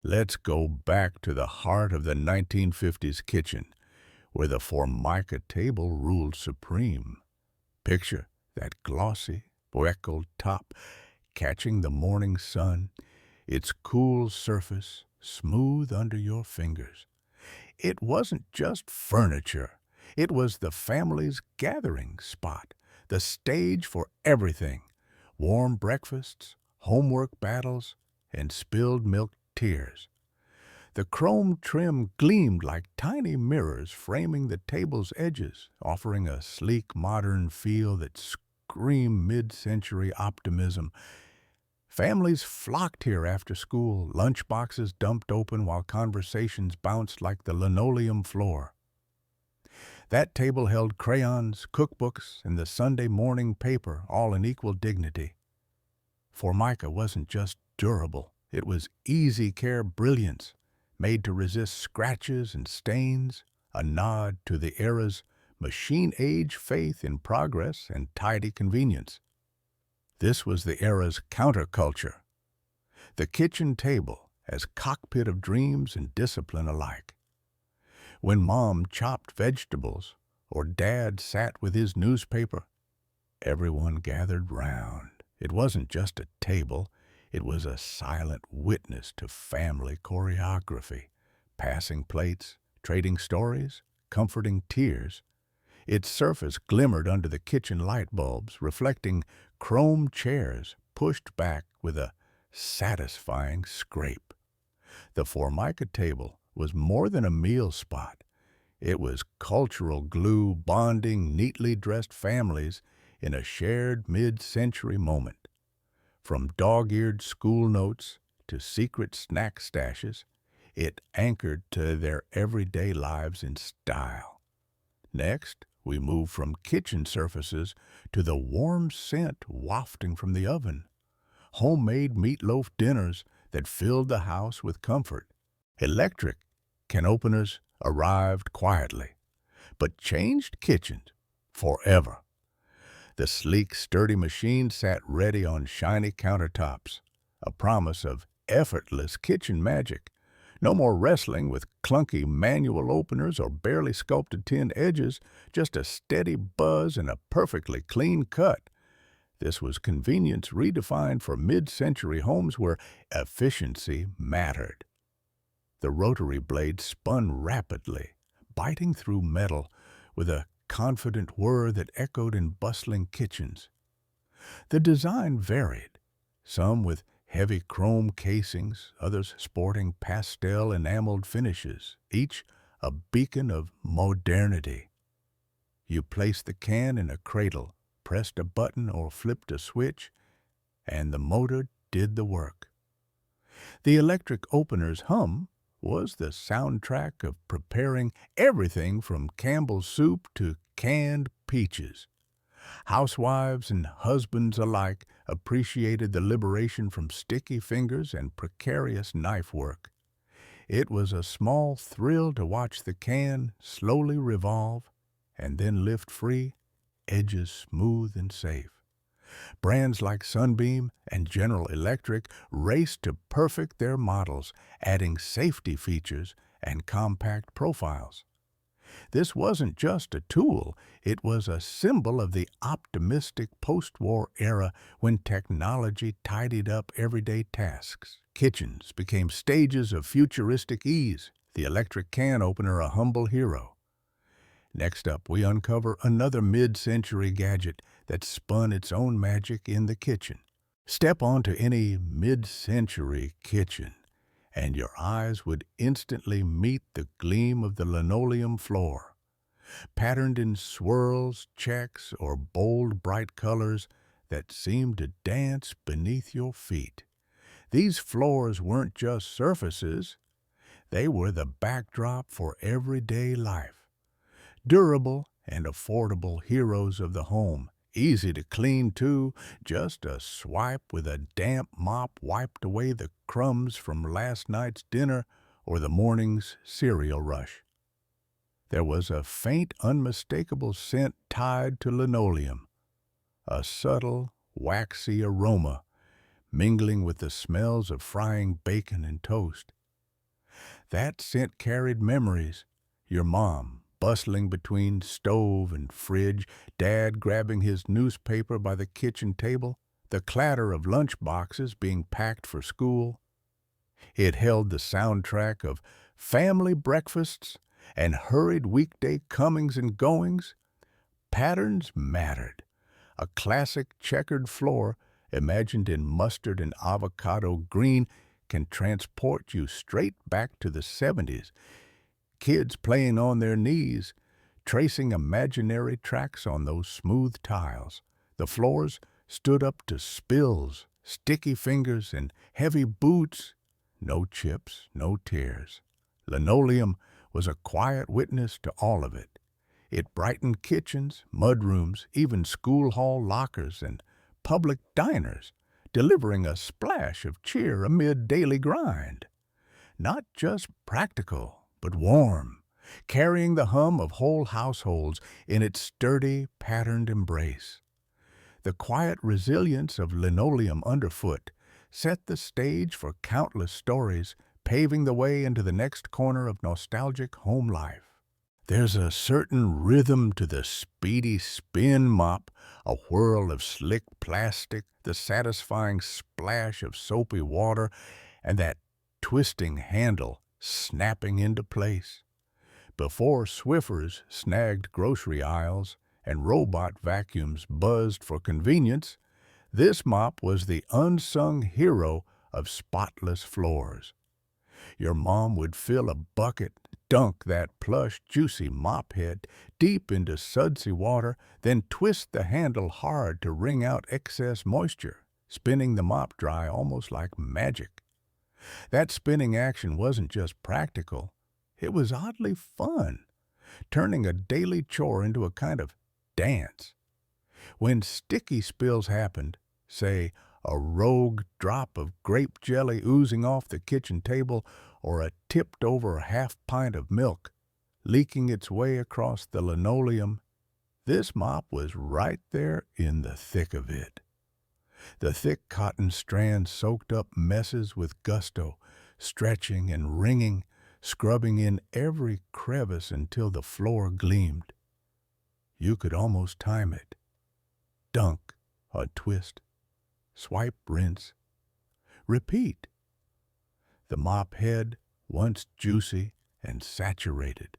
Let's go back to the heart of the 1950s kitchen, where the Formica table ruled supreme. Picture that glossy, freckled top catching the morning sun, its cool surface smooth under your fingers. It wasn't just furniture. It was the family's gathering spot, the stage for everything: warm breakfasts, homework battles, and spilled milk tears. The chrome trim gleamed like tiny mirrors framing the table's edges, offering a sleek modern feel that screamed mid-century optimism. Families flocked here after school, lunchboxes dumped open while conversations bounced like the linoleum floor. That table held crayons, cookbooks, and the Sunday morning paper, all in equal dignity. Formica wasn't just durable, it was easy care brilliance, made to resist scratches and stains, a nod to the era's machine-age faith in progress and tidy convenience. This was the era's counterculture, the kitchen table as cockpit of dreams and discipline alike. When Mom chopped vegetables or Dad sat with his newspaper, everyone gathered round. It wasn't just a table, it was a silent witness to family choreography, passing plates, trading stories, comforting tears. Its surface glimmered under the kitchen light bulbs, reflecting chrome chairs pushed back with a satisfying scrape. The Formica table was more than a meal spot. It was cultural glue bonding neatly dressed families in a shared mid-century moment. From dog-eared school notes to secret snack stashes, it anchored to their everyday lives in style. Next, we moved from kitchen surfaces to the warm scent wafting from the oven, homemade meatloaf dinners that filled the house with comfort. Electric can openers arrived quietly, but changed kitchens forever. The sleek, sturdy machine sat ready on shiny countertops, a promise of effortless kitchen magic. No more wrestling with clunky manual openers or barely sculpted tin edges, just a steady buzz and a perfectly clean cut. This was convenience redefined for mid-century homes where efficiency mattered. The rotary blade spun rapidly, biting through metal with a confident whir that echoed in bustling kitchens. The design varied, some with heavy chrome casings, others sporting pastel enameled finishes, each a beacon of modernity. You placed the can in a cradle, pressed a button or flipped a switch, and the motor did the work. The electric opener's hum was the soundtrack of preparing everything from Campbell's soup to canned peaches. Housewives and husbands alike appreciated the liberation from sticky fingers and precarious knife work. It was a small thrill to watch the can slowly revolve and then lift free, edges smooth and safe. Brands like Sunbeam and General Electric raced to perfect their models, adding safety features and compact profiles. This wasn't just a tool, it was a symbol of the optimistic post-war era when technology tidied up everyday tasks. Kitchens became stages of futuristic ease, the electric can opener a humble hero. Next up, we uncover another mid-century gadget that spun its own magic in the kitchen. Step onto any mid-century kitchen, and your eyes would instantly meet the gleam of the linoleum floor. Patterned in swirls, checks, or bold, bright colors that seemed to dance beneath your feet. These floors weren't just surfaces, they were the backdrop for everyday life. Durable and affordable heroes of the home, easy to clean too, just a swipe with a damp mop wiped away the crumbs from last night's dinner or the morning's cereal rush. There was a faint, unmistakable scent tied to linoleum, a subtle, waxy aroma mingling with the smells of frying bacon and toast. That scent carried memories. Your mom bustling between stove and fridge, Dad grabbing his newspaper by the kitchen table, the clatter of lunch boxes being packed for school. It held the soundtrack of family breakfasts and hurried weekday comings and goings. Patterns mattered. A classic checkered floor, imagined in mustard and avocado green, can transport you straight back to the 70s. Kids playing on their knees, tracing imaginary tracks on those smooth tiles. The floors stood up to spills, sticky fingers, and heavy boots. No chips, no tears. Linoleum was a quiet witness to all of it. It brightened kitchens, mudrooms, even school hall lockers and public diners, delivering a splash of cheer amid daily grind. Not just practical, but warm, carrying the hum of whole households in its sturdy, patterned embrace. The quiet resilience of linoleum underfoot set the stage for countless stories, paving the way into the next corner of nostalgic home life. There's a certain rhythm to the speedy spin mop, a whirl of slick plastic, the satisfying splash of soapy water, and that twisting handle snapping into place. Before Swiffers snagged grocery aisles and robot vacuums buzzed for convenience, this mop was the unsung hero of spotless floors. Your mom would fill a bucket, dunk that plush, juicy mop head deep into sudsy water, then twist the handle hard to wring out excess moisture, spinning the mop dry almost like magic. That spinning action wasn't just practical, it was oddly fun, turning a daily chore into a kind of dance. When sticky spills happened, say a rogue drop of grape jelly oozing off the kitchen table or a tipped-over half pint of milk leaking its way across the linoleum, this mop was right there in the thick of it. The thick cotton strands soaked up messes with gusto, stretching and wringing, scrubbing in every crevice until the floor gleamed. You could almost time it. Dunk, a twist, swipe, rinse, repeat. The mop head, once juicy and saturated,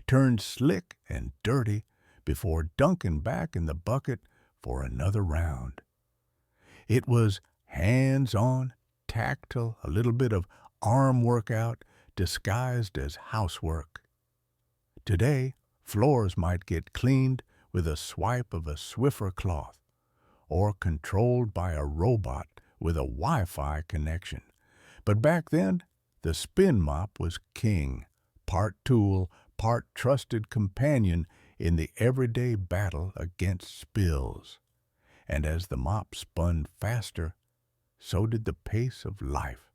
turned slick and dirty before dunking back in the bucket for another round. It was hands-on, tactile, a little bit of arm workout disguised as housework. Today, floors might get cleaned with a swipe of a Swiffer cloth, or controlled by a robot with a Wi-Fi connection. But back then, the spin mop was king, part tool, part trusted companion in the everyday battle against spills. And as the mop spun faster, so did the pace of life,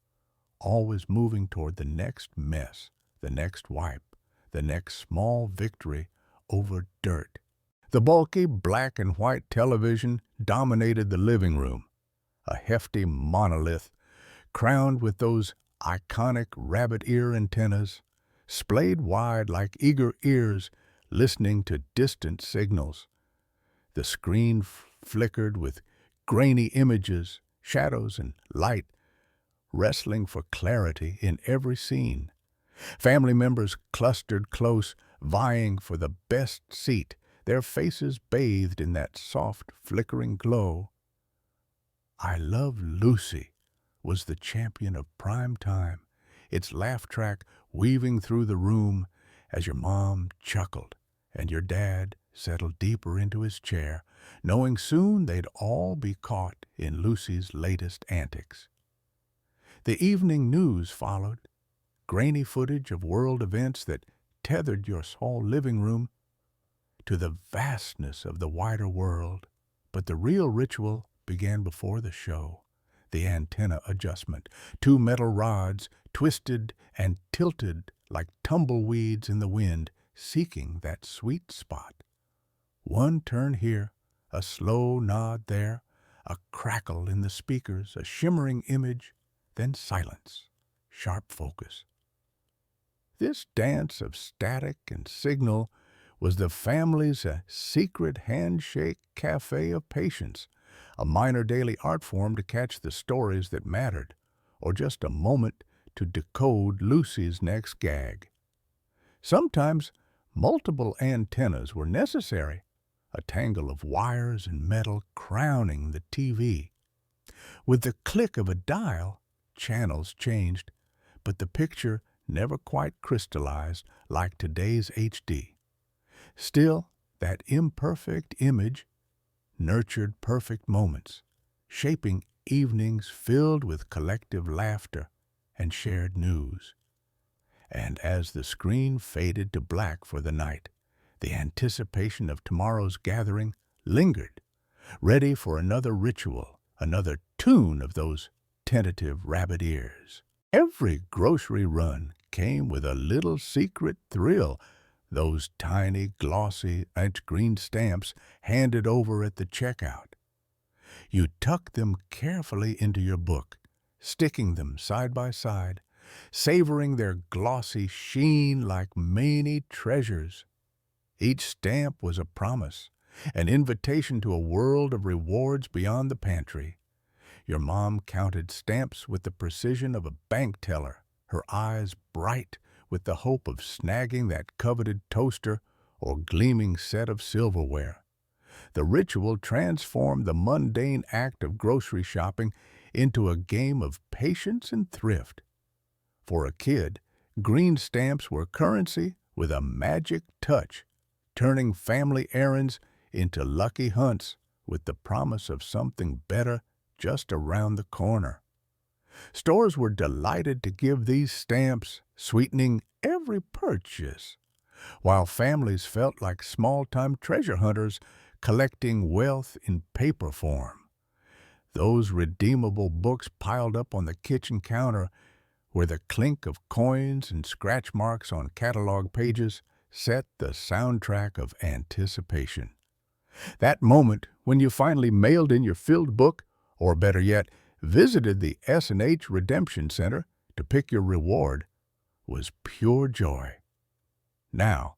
always moving toward the next mess, the next wipe, the next small victory over dirt. The bulky black and white television dominated the living room, a hefty monolith crowned with those iconic rabbit ear antennas, splayed wide like eager ears listening to distant signals. The screen flickered with grainy images, shadows, and light, wrestling for clarity in every scene. Family members clustered close, vying for the best seat, their faces bathed in that soft, flickering glow. I Love Lucy was the champion of prime time, its laugh track weaving through the room as your mom chuckled and your dad settled deeper into his chair, knowing soon they'd all be caught in Lucy's latest antics. The evening news followed, grainy footage of world events that tethered your small living room to the vastness of the wider world. But the real ritual began before the show. The antenna adjustment, two metal rods twisted and tilted like tumbleweeds in the wind, seeking that sweet spot. One turn here, a slow nod there, a crackle in the speakers, a shimmering image, then silence, sharp focus. This dance of static and signal was the family's secret handshake cafe of patience, a minor daily art form to catch the stories that mattered, or just a moment to decode Lucy's next gag. Sometimes multiple antennas were necessary, a tangle of wires and metal crowning the TV. With the click of a dial, channels changed, but the picture never quite crystallized like today's HD. Still, that imperfect image nurtured perfect moments, shaping evenings filled with collective laughter and shared news. And as the screen faded to black for the night, the anticipation of tomorrow's gathering lingered, ready for another ritual, another tune of those tentative rabbit ears. Every grocery run came with a little secret thrill, those tiny, glossy, green stamps handed over at the checkout. You tucked them carefully into your book, sticking them side by side, savoring their glossy sheen like many treasures. Each stamp was a promise, an invitation to a world of rewards beyond the pantry. Your mom counted stamps with the precision of a bank teller, her eyes bright with the hope of snagging that coveted toaster or gleaming set of silverware. The ritual transformed the mundane act of grocery shopping into a game of patience and thrift. For a kid, green stamps were currency with a magic touch, turning family errands into lucky hunts with the promise of something better just around the corner. Stores were delighted to give these stamps, sweetening every purchase, while families felt like small-time treasure hunters collecting wealth in paper form. Those redeemable books piled up on the kitchen counter where the clink of coins and scratch marks on catalog pages set the soundtrack of anticipation. That moment when you finally mailed in your filled book, or better yet, visited the S&H Redemption Center to pick your reward, was pure joy. Now,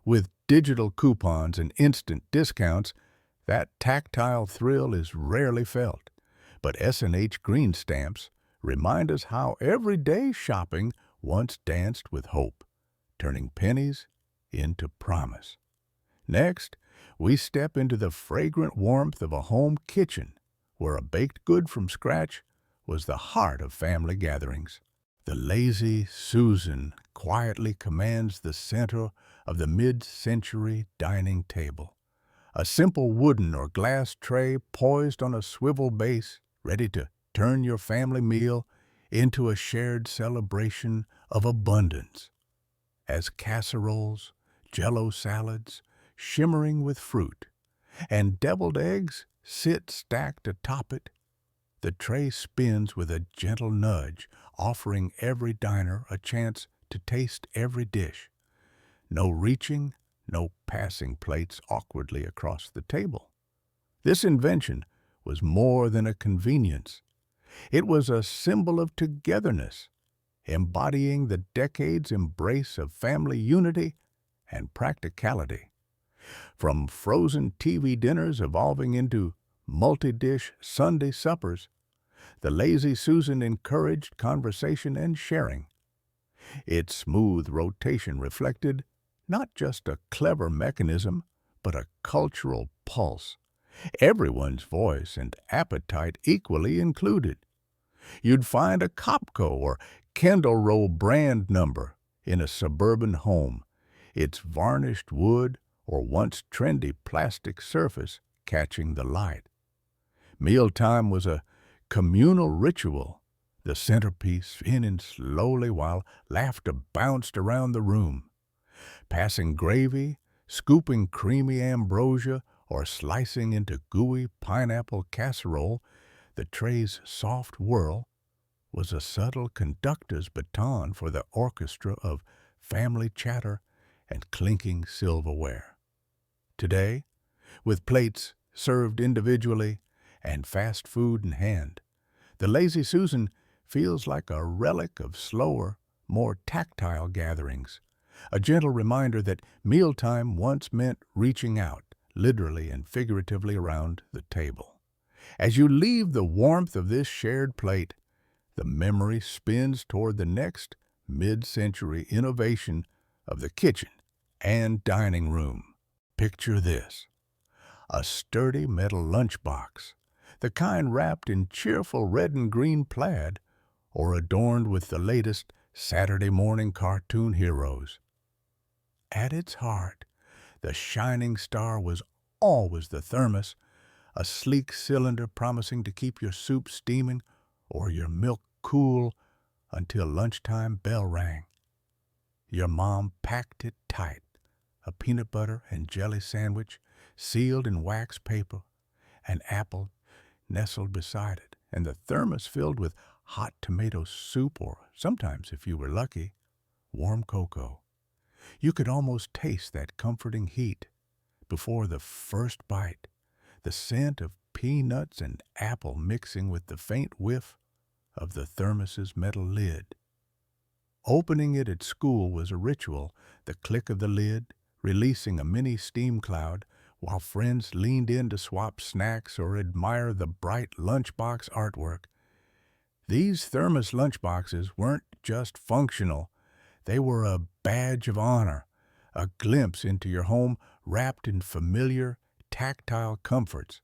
with digital coupons and instant discounts, that tactile thrill is rarely felt. But S&H green stamps remind us how everyday shopping once danced with hope, turning pennies into promise. Next, we step into the fragrant warmth of a home kitchen, where a baked good from scratch was the heart of family gatherings. The lazy Susan quietly commands the center of the mid-century dining table, a simple wooden or glass tray poised on a swivel base, ready to turn your family meal into a shared celebration of abundance. As casseroles, Jell-O salads, shimmering with fruit, and deviled eggs sit stacked atop it, the tray spins with a gentle nudge, offering every diner a chance to taste every dish. No reaching, no passing plates awkwardly across the table. This invention was more than a convenience. It was a symbol of togetherness, embodying the decades' embrace of family unity and practicality. From frozen TV dinners evolving into multi-dish Sunday suppers, the Lazy Susan encouraged conversation and sharing. Its smooth rotation reflected not just a clever mechanism, but a cultural pulse, everyone's voice and appetite equally included. You'd find a Copco or Kendall Roll brand number in a suburban home, its varnished wood or once trendy plastic surface catching the light. Mealtime was a communal ritual, the centerpiece spinning slowly while laughter bounced around the room. Passing gravy, scooping creamy ambrosia, or slicing into gooey pineapple casserole, the tray's soft whirl was a subtle conductor's baton for the orchestra of family chatter and clinking silverware. Today, with plates served individually and fast food in hand, the Lazy Susan feels like a relic of slower, more tactile gatherings, a gentle reminder that mealtime once meant reaching out, literally and figuratively, around the table. As you leave the warmth of this shared plate, the memory spins toward the next mid-century innovation of the kitchen and dining room. Picture this: a sturdy metal lunchbox, the kind wrapped in cheerful red and green plaid or adorned with the latest Saturday morning cartoon heroes. At its heart, the shining star was always the thermos, a sleek cylinder promising to keep your soup steaming or your milk cool until lunchtime bell rang. Your mom packed it tight, a peanut butter and jelly sandwich sealed in wax paper, an apple nestled beside it, and the thermos filled with hot tomato soup or, sometimes if you were lucky, warm cocoa. You could almost taste that comforting heat before the first bite, the scent of peanuts and apple mixing with the faint whiff of the thermos's metal lid. Opening it at school was a ritual, the click of the lid, releasing a mini steam cloud, while friends leaned in to swap snacks or admire the bright lunchbox artwork. These thermos lunchboxes weren't just functional, they were a badge of honor, a glimpse into your home wrapped in familiar, tactile comforts.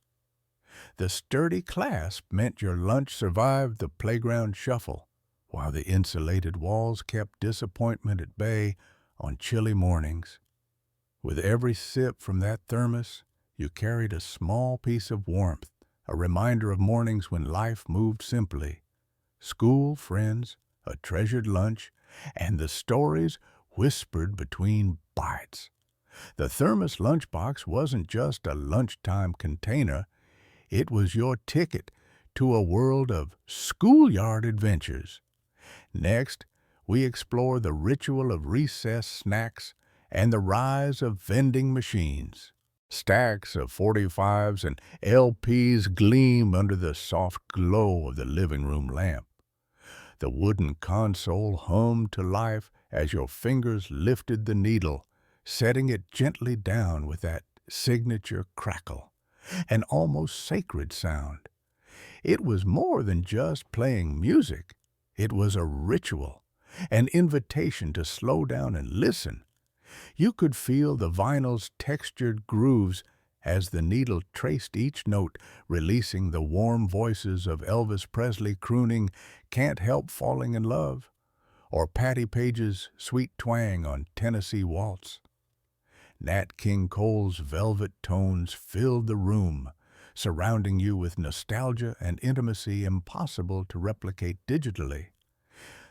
The sturdy clasp meant your lunch survived the playground shuffle, while the insulated walls kept disappointment at bay on chilly mornings. With every sip from that thermos, you carried a small piece of warmth, a reminder of mornings when life moved simply. School, friends, a treasured lunch, and the stories whispered between bites. The thermos lunchbox wasn't just a lunchtime container, it was your ticket to a world of schoolyard adventures. Next, we explore the ritual of recess snacks and the rise of vending machines. Stacks of 45s and LPs gleam under the soft glow of the living room lamp. The wooden console hummed to life as your fingers lifted the needle, setting it gently down with that signature crackle, an almost sacred sound. It was more than just playing music. It was a ritual, an invitation to slow down and listen. You could feel the vinyl's textured grooves as the needle traced each note, releasing the warm voices of Elvis Presley crooning "Can't Help Falling in Love," or Patti Page's sweet twang on Tennessee Waltz. Nat King Cole's velvet tones filled the room, surrounding you with nostalgia and intimacy impossible to replicate digitally.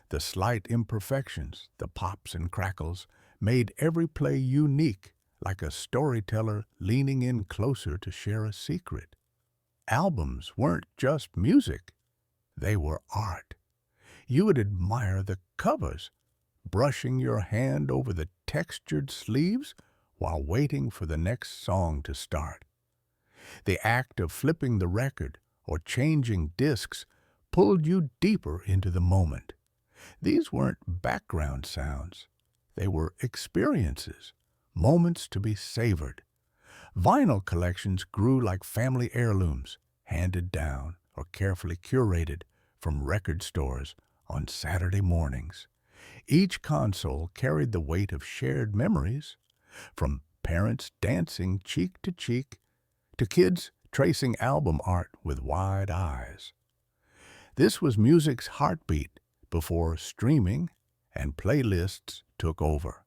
The slight imperfections, the pops and crackles, made every play unique, like a storyteller leaning in closer to share a secret. Albums weren't just music, they were art. You would admire the covers, brushing your hand over the textured sleeves while waiting for the next song to start. The act of flipping the record or changing discs pulled you deeper into the moment. These weren't background sounds. They were experiences, moments to be savored. Vinyl collections grew like family heirlooms, handed down or carefully curated from record stores on Saturday mornings. Each console carried the weight of shared memories, from parents dancing cheek to kids tracing album art with wide eyes. This was music's heartbeat before streaming and playlists took over.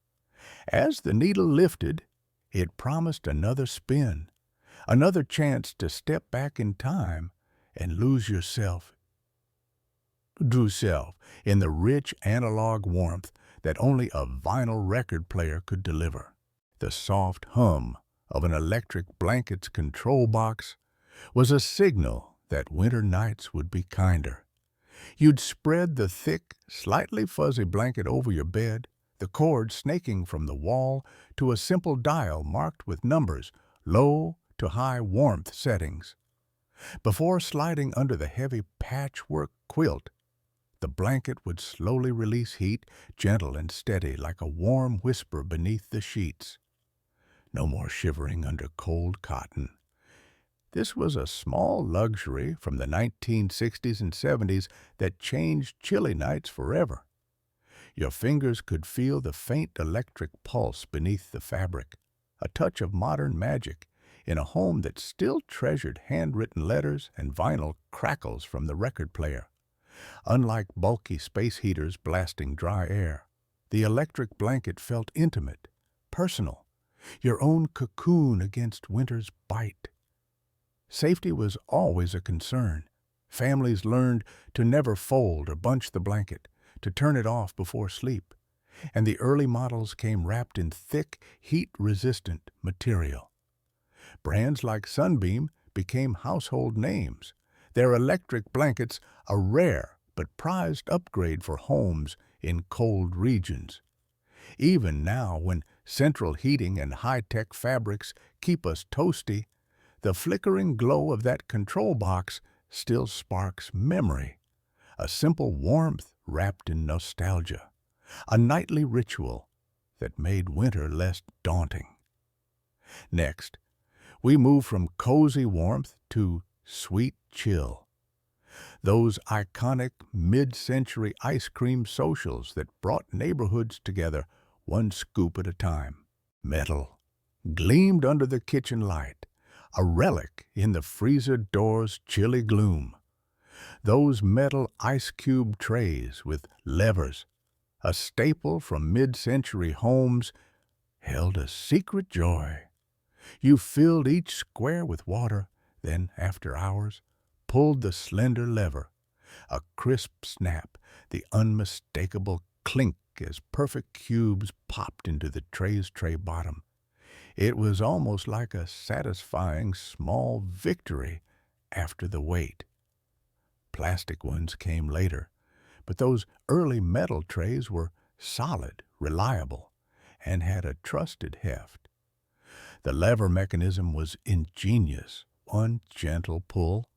As the needle lifted, it promised another spin, another chance to step back in time and lose yourself, in the rich analog warmth that only a vinyl record player could deliver. The soft hum of an electric blanket's control box was a signal that winter nights would be kinder. You'd spread the thick, slightly fuzzy blanket over your bed, the cord snaking from the wall to a simple dial marked with numbers, low to high warmth settings. Before sliding under the heavy patchwork quilt, The blanket would slowly release heat, gentle and steady like a warm whisper beneath the sheets. No more shivering under cold cotton. This was a small luxury from the 1960s and 70s that changed chilly nights forever. Your fingers could feel the faint electric pulse beneath the fabric, a touch of modern magic in a home that still treasured handwritten letters and vinyl crackles from the record player. Unlike bulky space heaters blasting dry air, the electric blanket felt intimate, personal, your own cocoon against winter's bite. Safety was always a concern. Families learned to never fold or bunch the blanket, to turn it off before sleep, and the early models came wrapped in thick, heat-resistant material. Brands like Sunbeam became household names, their electric blankets a rare but prized upgrade for homes in cold regions. Even now, when central heating and high-tech fabrics keep us toasty, the flickering glow of that control box still sparks memory, a simple warmth wrapped in nostalgia, a nightly ritual that made winter less daunting. Next, we move from cozy warmth to sweet chill. Those iconic mid-century ice cream socials that brought neighborhoods together one scoop at a time. Metal gleamed under the kitchen light, a relic in the freezer door's chilly gloom. Those metal ice cube trays with levers, a staple from mid-century homes, held a secret joy. You filled each square with water, then, after hours, pulled the slender lever. A crisp snap, the unmistakable clink as perfect cubes popped into the tray's tray bottom. It was almost like a satisfying small victory after the wait. Plastic ones came later, but those early metal trays were solid, reliable, and had a trusted heft. The lever mechanism was ingenious, one gentle pull,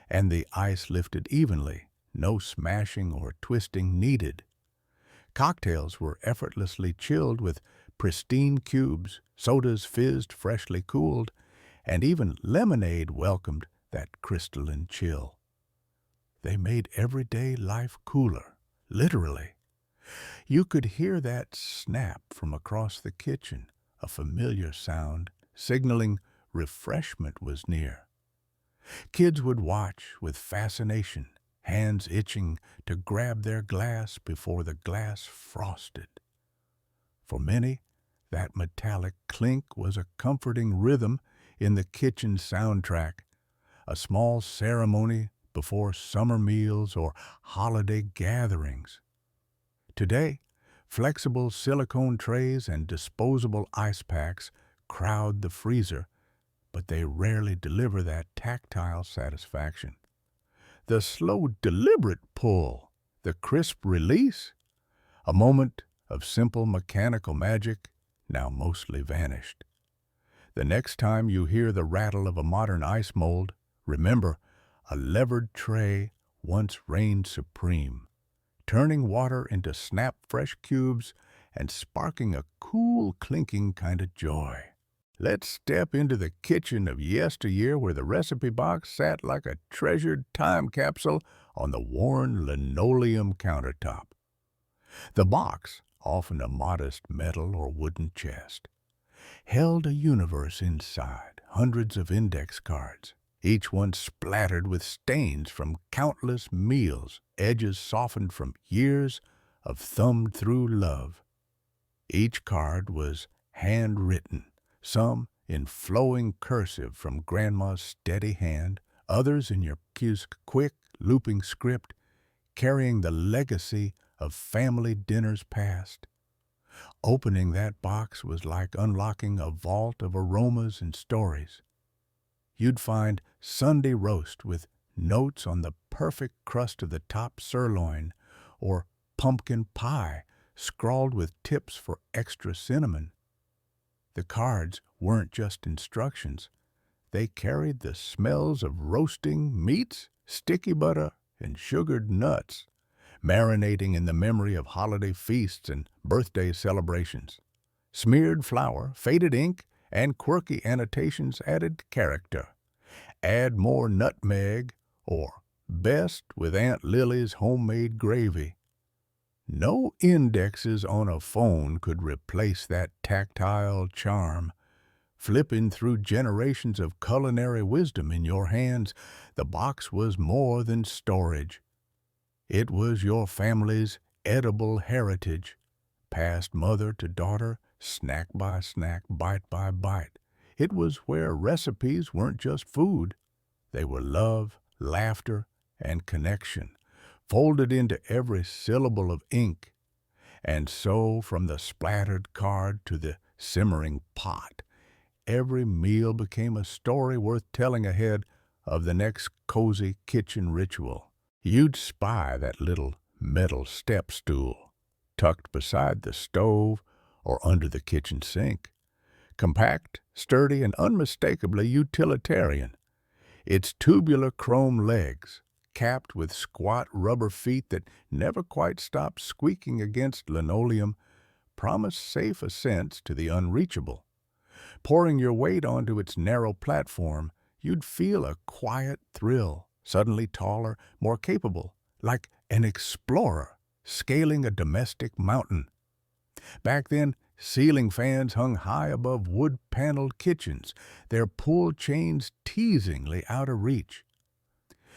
and the ice lifted evenly, no smashing or twisting needed. Cocktails were effortlessly chilled with pristine cubes, sodas fizzed freshly cooled, and even lemonade welcomed that crystalline chill. They made everyday life cooler, literally. You could hear that snap from across the kitchen, a familiar sound signaling refreshment was near. Kids would watch with fascination, hands itching to grab their glass before the glass frosted. For many, that metallic clink was a comforting rhythm in the kitchen soundtrack, a small ceremony before summer meals or holiday gatherings. Today, flexible silicone trays and disposable ice packs crowd the freezer, but they rarely deliver that tactile satisfaction. The slow, deliberate pull, the crisp release, a moment of simple mechanical magic now mostly vanished. The next time you hear the rattle of a modern ice mold, remember, a levered tray once reigned supreme, turning water into snap-fresh cubes and sparking a cool, clinking kind of joy. Let's step into the kitchen of yesteryear where the recipe box sat like a treasured time capsule on the worn linoleum countertop. The box, often a modest metal or wooden chest, held a universe inside, hundreds of index cards, each one splattered with stains from countless meals, edges softened from years of thumbed-through love. Each card was handwritten, some in flowing cursive from Grandma's steady hand, others in your cue's quick, looping script, carrying the legacy of family dinners past. Opening that box was like unlocking a vault of aromas and stories. You'd find Sunday roast with notes on the perfect crust of the top sirloin, or pumpkin pie scrawled with tips for extra cinnamon. The cards weren't just instructions. They carried the smells of roasting meats, sticky butter, and sugared nuts, marinating in the memory of holiday feasts and birthday celebrations. Smeared flour, faded ink, and quirky annotations added character. Add more nutmeg, or best with Aunt Lily's homemade gravy. No indexes on a phone could replace that tactile charm. Flipping through generations of culinary wisdom in your hands, the box was more than storage. It was your family's edible heritage, passed mother to daughter, snack by snack, bite by bite. It was where recipes weren't just food. They were love, laughter, and connection, folded into every syllable of ink. And so, from the splattered card to the simmering pot, every meal became a story worth telling ahead of the next cozy kitchen ritual. You'd spy that little metal step stool, tucked beside the stove or under the kitchen sink. Compact, sturdy, and unmistakably utilitarian. Its tubular chrome legs, capped with squat rubber feet that never quite stopped squeaking against linoleum, promised safe ascents to the unreachable. Pouring your weight onto its narrow platform, you'd feel a quiet thrill, suddenly taller, more capable, like an explorer scaling a domestic mountain. Back then, ceiling fans hung high above wood-paneled kitchens, their pull chains teasingly out of reach.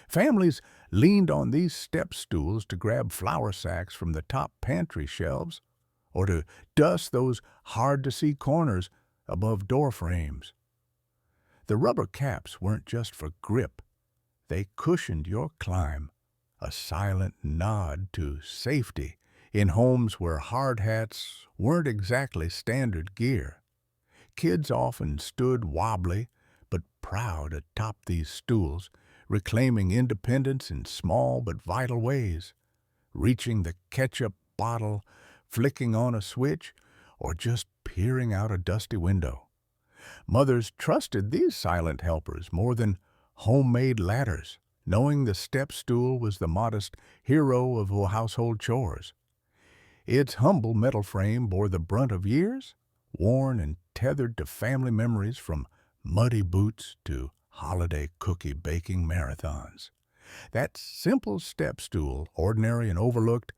Families leaned on these step stools to grab flour sacks from the top pantry shelves or to dust those hard-to-see corners above door frames. The rubber caps weren't just for grip. They cushioned your climb, a silent nod to safety in homes where hard hats weren't exactly standard gear. Kids often stood wobbly but proud atop these stools, reclaiming independence in small but vital ways, reaching the ketchup bottle, flicking on a switch, or just peering out a dusty window. Mothers trusted these silent helpers more than homemade ladders, knowing the step stool was the modest hero of household chores. Its humble metal frame bore the brunt of years, worn and tethered to family memories from muddy boots to holiday cookie baking marathons. That simple step stool, ordinary and overlooked,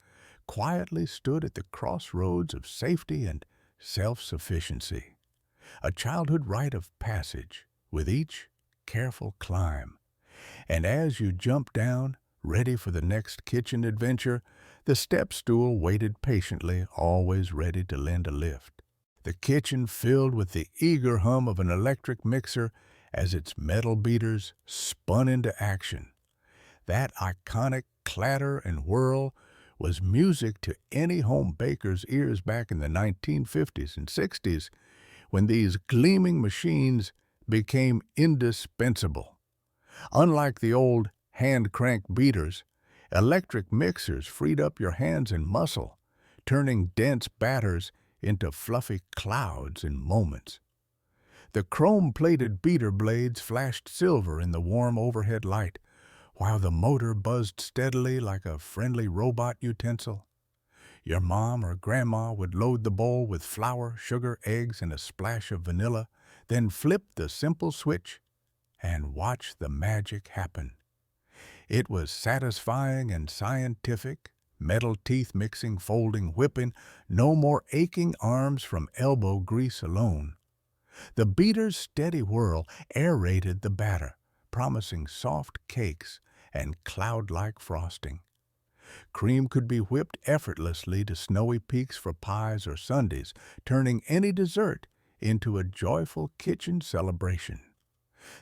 quietly stood at the crossroads of safety and self-sufficiency, a childhood rite of passage with each careful climb. And as you jumped down, ready for the next kitchen adventure, the step stool waited patiently, always ready to lend a lift. The kitchen filled with the eager hum of an electric mixer as its metal beaters spun into action. That iconic clatter and whirl was music to any home baker's ears back in the 1950s and 60s, when these gleaming machines became indispensable. Unlike the old hand-crank beaters, electric mixers freed up your hands and muscle, turning dense batters into fluffy clouds in moments. The chrome-plated beater blades flashed silver in the warm overhead light, while the motor buzzed steadily like a friendly robot utensil. Your mom or grandma would load the bowl with flour, sugar, eggs, and a splash of vanilla, then flip the simple switch and watch the magic happen. It was satisfying and scientific, metal teeth mixing, folding, whipping, no more aching arms from elbow grease alone. The beater's steady whirl aerated the batter, promising soft cakes and cloud-like frosting. Cream could be whipped effortlessly to snowy peaks for pies or sundaes, turning any dessert into a joyful kitchen celebration.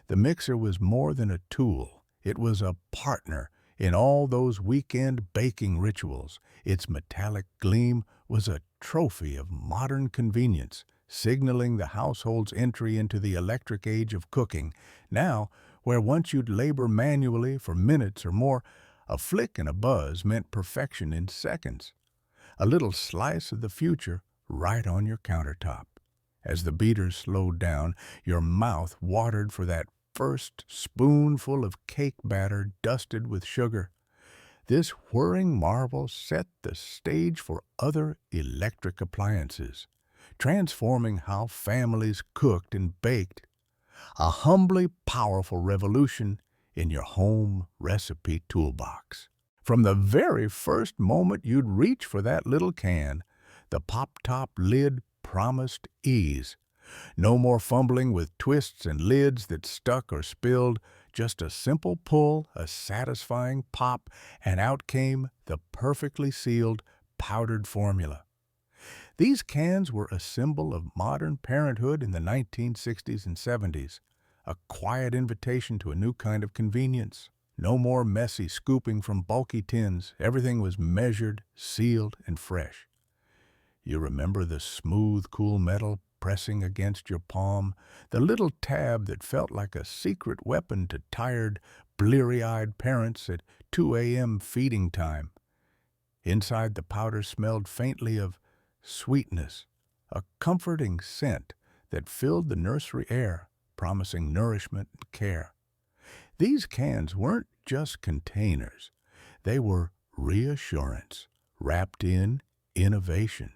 The mixer was more than a tool. It was a partner in all those weekend baking rituals. Its metallic gleam was a trophy of modern convenience, signaling the household's entry into the electric age of cooking. Now, where once you'd labor manually for minutes or more, a flick and a buzz meant perfection in seconds. A little slice of the future right on your countertop. As the beater slowed down, your mouth watered for that first spoonful of cake batter dusted with sugar. This whirring marvel set the stage for other electric appliances, transforming how families cooked and baked, a humbly powerful revolution in your home recipe toolbox. From the very first moment you'd reach for that little can, the pop-top lid promised ease. No more fumbling with twists and lids that stuck or spilled, just a simple pull, a satisfying pop, and out came the perfectly sealed, powdered formula. These cans were a symbol of modern parenthood in the 1960s and 70s, a quiet invitation to a new kind of convenience. No more messy scooping from bulky tins. Everything was measured, sealed, and fresh. You remember the smooth, cool metal pressing against your palm, the little tab that felt like a secret weapon to tired, bleary-eyed parents at 2 a.m. feeding time. Inside, the powder smelled faintly of sweetness, a comforting scent that filled the nursery air, promising nourishment and care. These cans weren't just containers. They were reassurance, wrapped in innovation.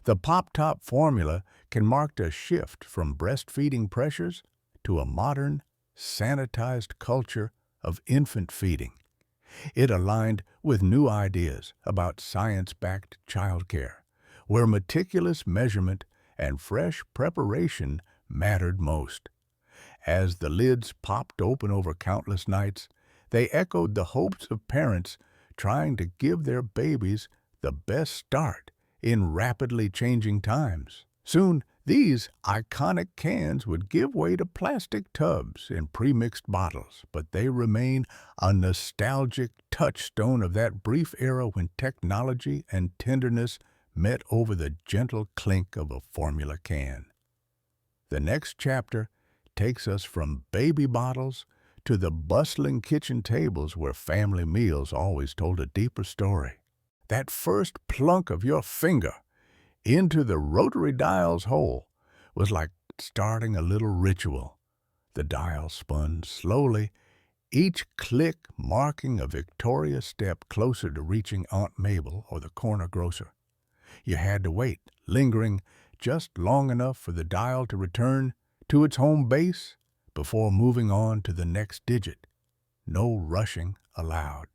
The Pop-Top formula can mark a shift from breastfeeding pressures to a modern, sanitized culture of infant feeding. It aligned with new ideas about science-backed childcare, where meticulous measurement and fresh preparation mattered most. As the lids popped open over countless nights, they echoed the hopes of parents trying to give their babies the best start in rapidly changing times. Soon, these iconic cans would give way to plastic tubs and pre-mixed bottles, but they remain a nostalgic touchstone of that brief era when technology and tenderness met over the gentle clink of a formula can. The next chapter takes us from baby bottles to the bustling kitchen tables where family meals always told a deeper story. That first plunk of your finger into the rotary dial's hole was like starting a little ritual. The dial spun slowly, each click marking a victorious step closer to reaching Aunt Mabel or the corner grocer. You had to wait, lingering just long enough for the dial to return to its home base before moving on to the next digit. No rushing allowed.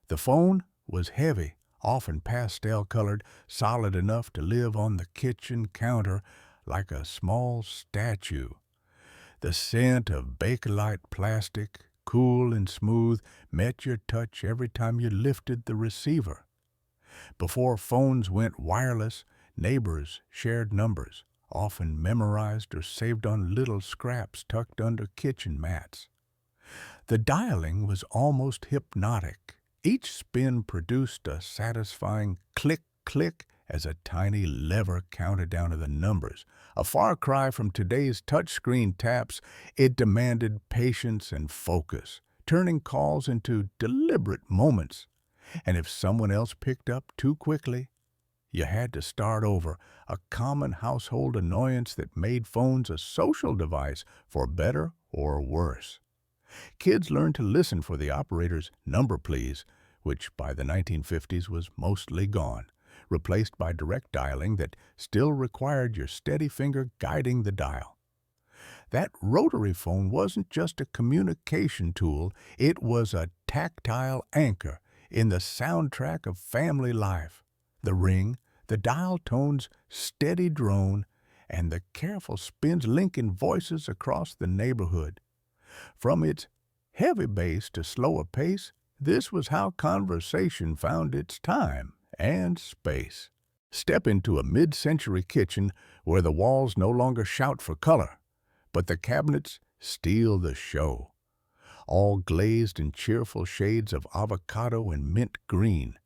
The phone was heavy, often pastel-colored, solid enough to live on the kitchen counter like a small statue. The scent of Bakelite plastic, cool and smooth, met your touch every time you lifted the receiver. Before phones went wireless, neighbors shared numbers, often memorized or saved on little scraps tucked under kitchen mats. The dialing was almost hypnotic. Each spin produced a satisfying click-click as a tiny lever counted down to the numbers. A far cry from today's touchscreen taps, it demanded patience and focus, turning calls into deliberate moments. And if someone else picked up too quickly, you had to start over, a common household annoyance that made phones a social device for better or worse. Kids learned to listen for the operator's "number please," which by the 1950s was mostly gone, replaced by direct dialing that still required your steady finger guiding the dial. That rotary phone wasn't just a communication tool, it was a tactile anchor in the soundtrack of family life. The ring, the dial tone's steady drone, and the careful spins linking voices across the neighborhood. From its heavy bass to slower pace, this was how conversation found its time and space. Step into a mid-century kitchen where the walls no longer shout for color, but the cabinets steal the show, all glazed in cheerful shades of avocado and mint green.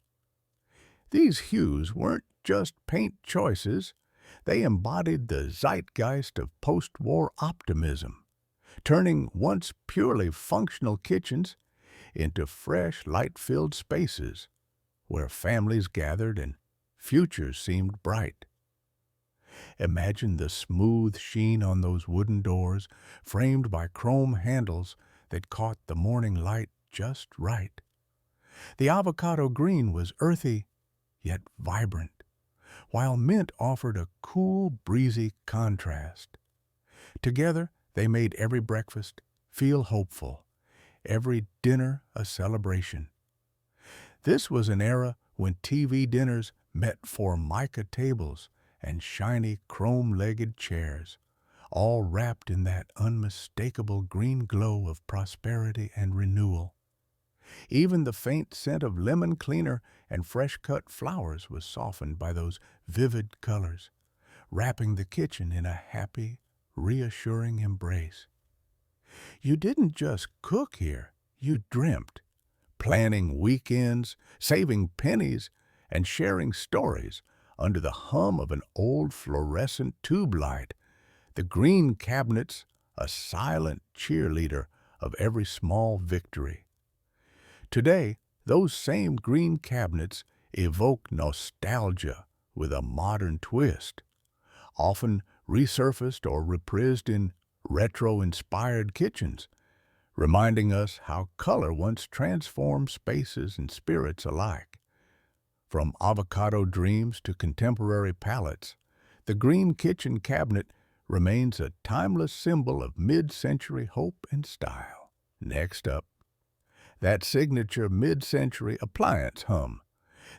These hues weren't just paint choices, they embodied the zeitgeist of post-war optimism, turning once purely functional kitchens into fresh, light-filled spaces where families gathered and futures seemed bright. Imagine the smooth sheen on those wooden doors, framed by chrome handles that caught the morning light just right. The avocado green was earthy, yet vibrant, while mint offered a cool, breezy contrast. Together, they made every breakfast feel hopeful, every dinner a celebration. This was an era when TV dinners met formica tables and shiny chrome-legged chairs, all wrapped in that unmistakable green glow of prosperity and renewal. Even the faint scent of lemon cleaner and fresh-cut flowers was softened by those vivid colors, wrapping the kitchen in a happy, reassuring embrace. You didn't just cook here, you dreamt, planning weekends, saving pennies, and sharing stories under the hum of an old fluorescent tube light, the green cabinets a silent cheerleader of every small victory. Today, those same green cabinets evoke nostalgia with a modern twist, often resurfaced or reprised in retro-inspired kitchens, reminding us how color once transformed spaces and spirits alike. From avocado dreams to contemporary palettes, the green kitchen cabinet remains a timeless symbol of mid-century hope and style. Next up, that signature mid-century appliance hum,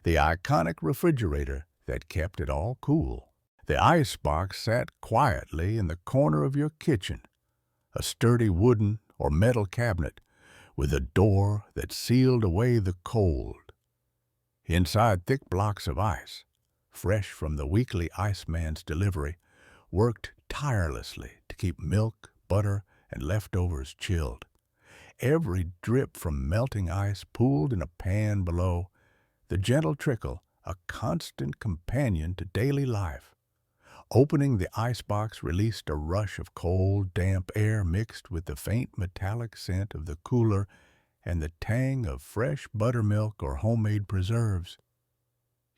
the iconic refrigerator that kept it all cool. The icebox sat quietly in the corner of your kitchen, a sturdy wooden or metal cabinet with a door that sealed away the cold. Inside, thick blocks of ice, fresh from the weekly iceman's delivery, worked tirelessly to keep milk, butter, and leftovers chilled. Every drip from melting ice pooled in a pan below, the gentle trickle a constant companion to daily life. Opening the icebox released a rush of cold, damp air mixed with the faint metallic scent of the cooler and the tang of fresh buttermilk or homemade preserves.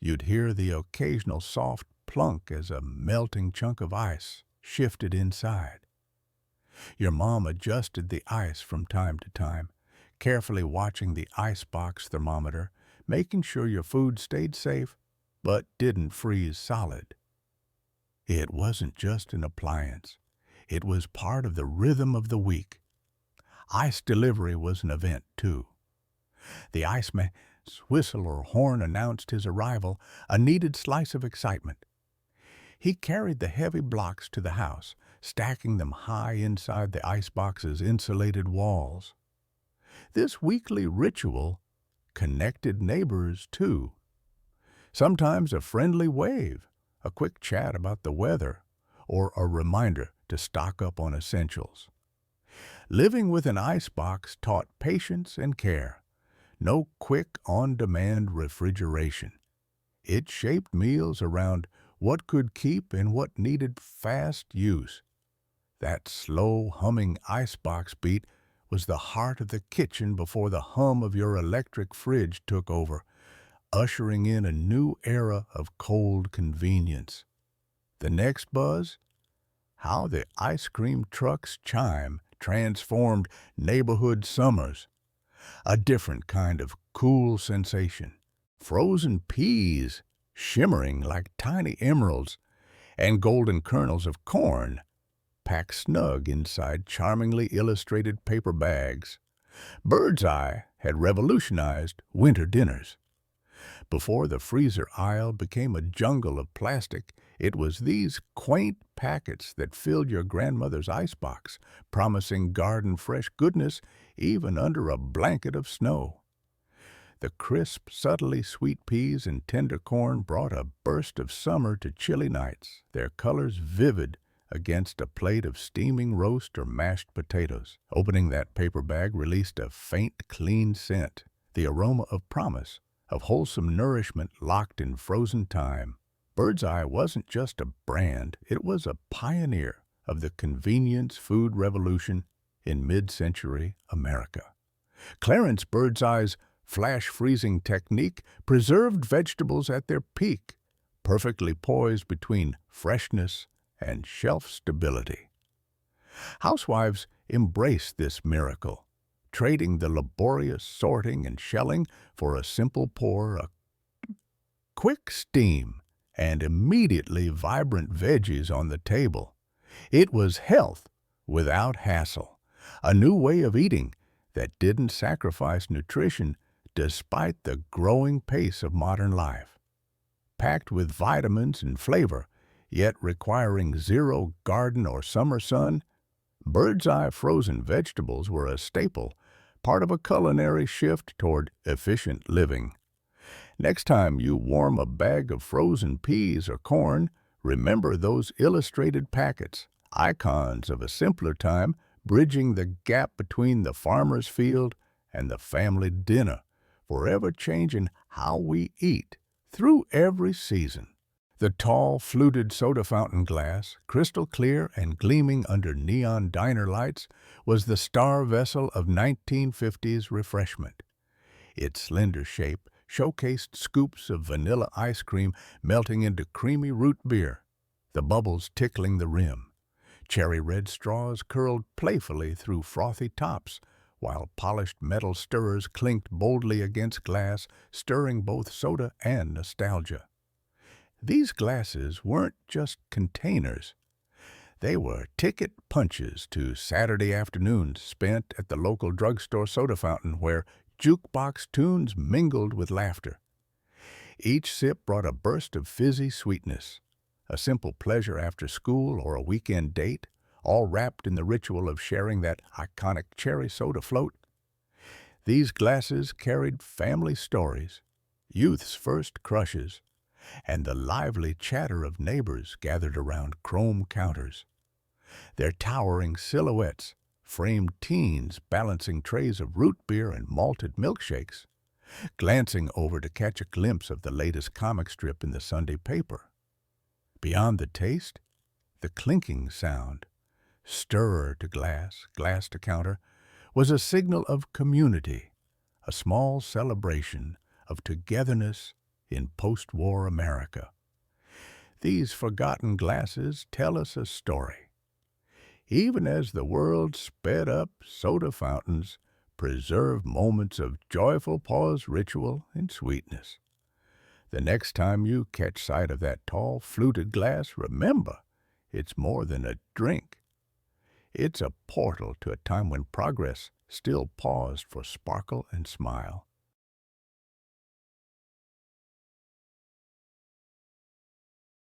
You'd hear the occasional soft plunk as a melting chunk of ice shifted inside. Your mom adjusted the ice from time to time, carefully watching the icebox thermometer, making sure your food stayed safe but didn't freeze solid. It wasn't just an appliance. It was part of the rhythm of the week. Ice delivery was an event, too. The iceman's whistle or horn announced his arrival, a needed slice of excitement. He carried the heavy blocks to the house, stacking them high inside the icebox's insulated walls. This weekly ritual connected neighbors, too. Sometimes a friendly wave, a quick chat about the weather, or a reminder to stock up on essentials. Living with an icebox taught patience and care. No quick, on-demand refrigeration. It shaped meals around what could keep and what needed fast use. That slow, humming icebox beat was the heart of the kitchen before the hum of your electric fridge took over, ushering in a new era of cold convenience. The next buzz? How the ice cream truck's chime transformed neighborhood summers. A different kind of cool sensation. Frozen peas, shimmering like tiny emeralds, and golden kernels of corn, packed snug inside charmingly illustrated paper bags. Bird's Eye had revolutionized winter dinners. Before the freezer aisle became a jungle of plastic, it was these quaint packets that filled your grandmother's icebox, promising garden-fresh goodness even under a blanket of snow. The crisp, subtly sweet peas and tender corn brought a burst of summer to chilly nights, their colors vivid against a plate of steaming roast or mashed potatoes. Opening that paper bag released a faint, clean scent, the aroma of promise, of wholesome nourishment locked in frozen time. Bird's Eye wasn't just a brand, it was a pioneer of the convenience food revolution in mid-century America. Clarence Bird's Eye's flash freezing technique preserved vegetables at their peak, perfectly poised between freshness and shelf stability. Housewives embraced this miracle, trading the laborious sorting and shelling for a simple pour, a quick steam, and immediately vibrant veggies on the table. It was health without hassle, a new way of eating that didn't sacrifice nutrition despite the growing pace of modern life. Packed with vitamins and flavor, yet requiring zero garden or summer sun, bird's eye frozen vegetables were a staple, part of a culinary shift toward efficient living. Next time you warm a bag of frozen peas or corn, remember those illustrated packets, icons of a simpler time, bridging the gap between the farmer's field and the family dinner, forever changing how we eat through every season. The tall, fluted soda fountain glass, crystal clear and gleaming under neon diner lights, was the star vessel of 1950s refreshment. Its slender shape showcased scoops of vanilla ice cream melting into creamy root beer, the bubbles tickling the rim. Cherry red straws curled playfully through frothy tops, while polished metal stirrers clinked boldly against glass, stirring both soda and nostalgia. These glasses weren't just containers. They were ticket punches to Saturday afternoons spent at the local drugstore soda fountain where jukebox tunes mingled with laughter. Each sip brought a burst of fizzy sweetness, a simple pleasure after school or a weekend date, all wrapped in the ritual of sharing that iconic cherry soda float. These glasses carried family stories, youth's first crushes, and the lively chatter of neighbors gathered around chrome counters. Their towering silhouettes framed teens balancing trays of root beer and malted milkshakes, glancing over to catch a glimpse of the latest comic strip in the Sunday paper. Beyond the taste, the clinking sound, stirrer to glass, glass to counter, was a signal of community, a small celebration of togetherness in post-war America. These forgotten glasses tell us a story. Even as the world sped up, soda fountains preserve moments of joyful pause, ritual, and sweetness. The next time you catch sight of that tall, fluted glass, remember, it's more than a drink. It's a portal to a time when progress still paused for sparkle and smile.